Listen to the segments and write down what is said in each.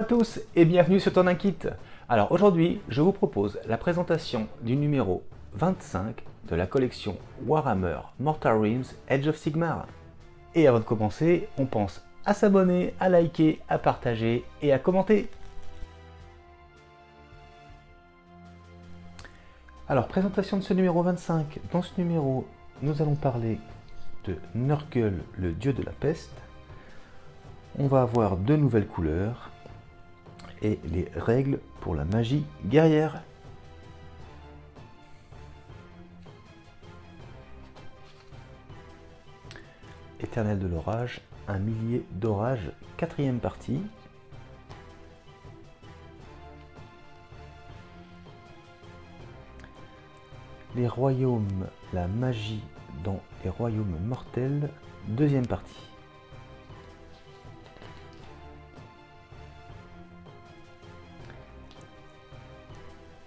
À tous et bienvenue sur Tourniquet. Alors aujourd'hui, je vous propose la présentation du numéro 25 de la collection Warhammer Mortal Realms Age of Sigmar. Et avant de commencer, on pense à s'abonner, à liker, à partager et à commenter. Alors, présentation de ce numéro 25. Dans ce numéro, nous allons parler de Nurgle, le dieu de la peste. On va avoir deux nouvelles couleurs et les règles pour la magie guerrière. Éternel de l'orage, un millier d'orage, quatrième partie. Les royaumes, la magie dans les royaumes mortels, deuxième partie.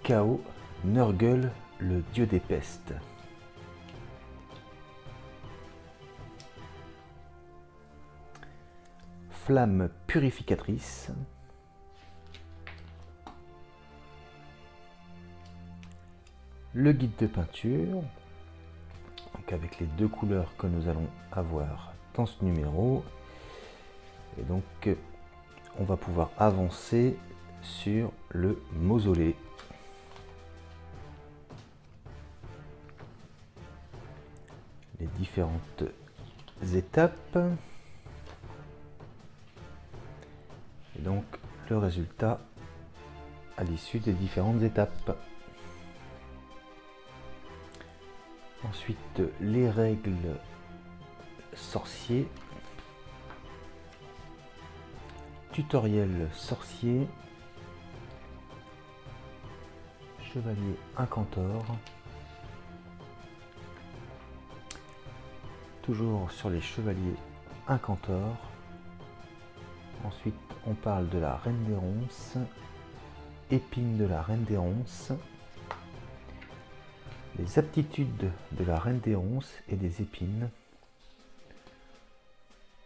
Chaos, Nurgle, le dieu des pestes. Flamme purificatrice. Le guide de peinture, donc avec les deux couleurs que nous allons avoir dans ce numéro. Et donc on va pouvoir avancer sur le mausolée. Les différentes étapes. Et donc le résultat à l'issue des différentes étapes. Ensuite, les règles sorciers. Tutoriel sorcier. Chevalier incantor. Toujours sur les chevaliers incantors. Ensuite, on parle de la reine des ronces. Épine de la reine des ronces. Les aptitudes de la reine des ronces et des épines.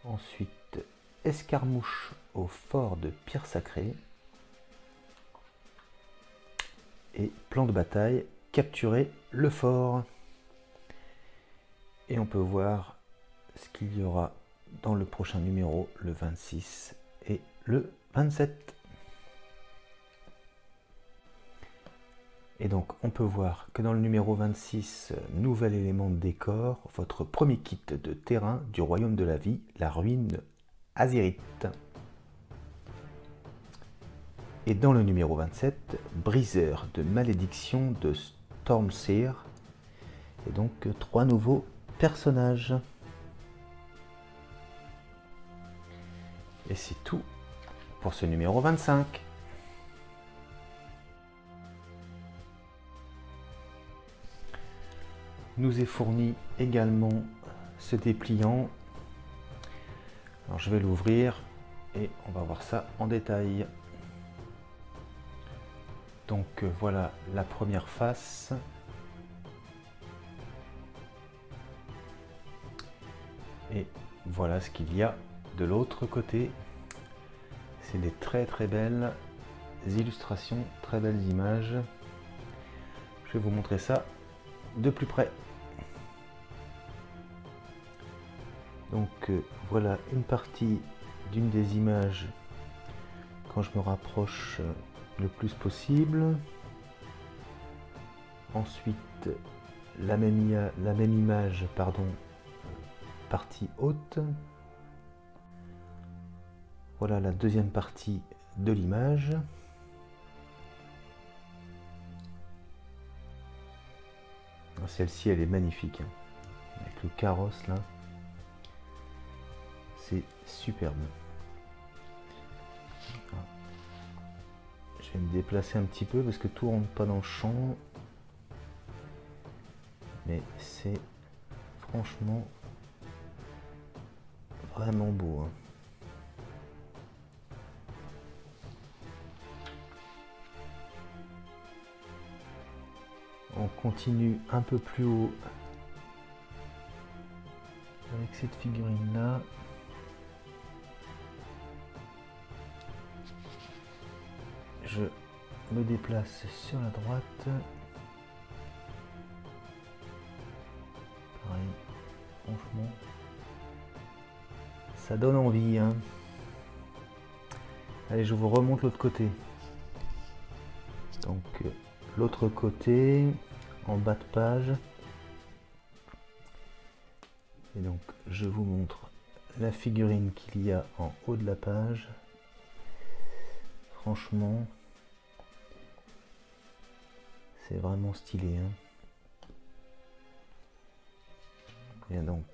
Ensuite, escarmouche au fort de pierre sacrée. Et plan de bataille, capturer le fort. Et on peut voir ce qu'il y aura dans le prochain numéro, le 26 et le 27. Et donc on peut voir que dans le numéro 26, nouvel élément de décor, votre premier kit de terrain du royaume de la vie, la ruine Azyrite. Et dans le numéro 27, briseur de malédiction de Stormseer. Et donc trois nouveaux personnages. Et c'est tout pour ce numéro 25. Nous est fourni également ce dépliant. Alors je vais l'ouvrir et on va voir ça en détail. Donc voilà la première face. Et voilà ce qu'il y a de l'autre côté. C'est des très belles illustrations, très belles images. Je vais vous montrer ça de plus près. Donc voilà une partie d'une des images quand je me rapproche le plus possible. Ensuite la même image, pardon, partie haute. Voilà la deuxième partie de l'image. Celle-ci elle est magnifique, hein. Avec le carrosse là. C'est superbe. Je vais me déplacer un petit peu parce que tout rentre pas dans le champ. Mais c'est franchement vraiment beau, hein. On continue un peu plus haut avec cette figurine là. je me déplace sur la droite. Pareil, franchement, ça donne envie, hein. Allez, je vous remonte l'autre côté. Donc, l'autre côté, en bas de page. Et donc, je vous montre la figurine qu'il y a en haut de la page. Franchement, c'est vraiment stylé, hein. Et donc,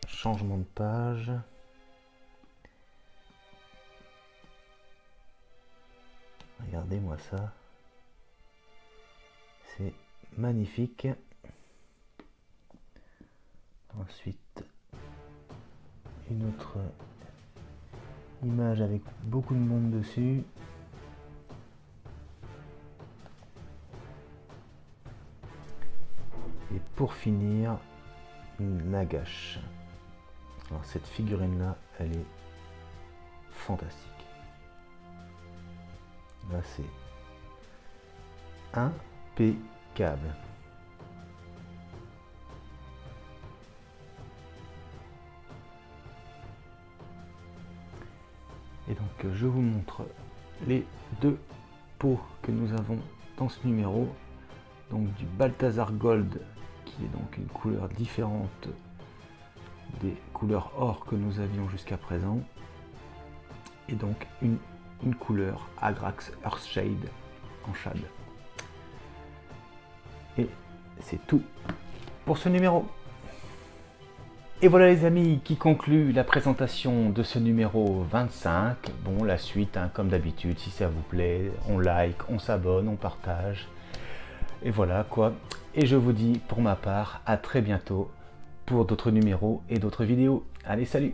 changement de page. Regardez-moi ça. C'est magnifique. Ensuite, une autre image avec beaucoup de monde dessus. Et pour finir, une Nagash. Alors cette figurine là, elle est fantastique. Là c'est impeccable. Et donc je vous montre les deux pots que nous avons dans ce numéro. Donc du Balthazar Gold, qui est donc une couleur différente des couleurs or que nous avions jusqu'à présent. Et donc une couleur Agrax Earthshade en shade. Et c'est tout pour ce numéro. Et voilà les amis, qui conclut la présentation de ce numéro 25. Bon, la suite, hein, comme d'habitude, si ça vous plaît, on like, on s'abonne, on partage. Et voilà quoi. Et je vous dis pour ma part à très bientôt pour d'autres numéros et d'autres vidéos. Allez, salut!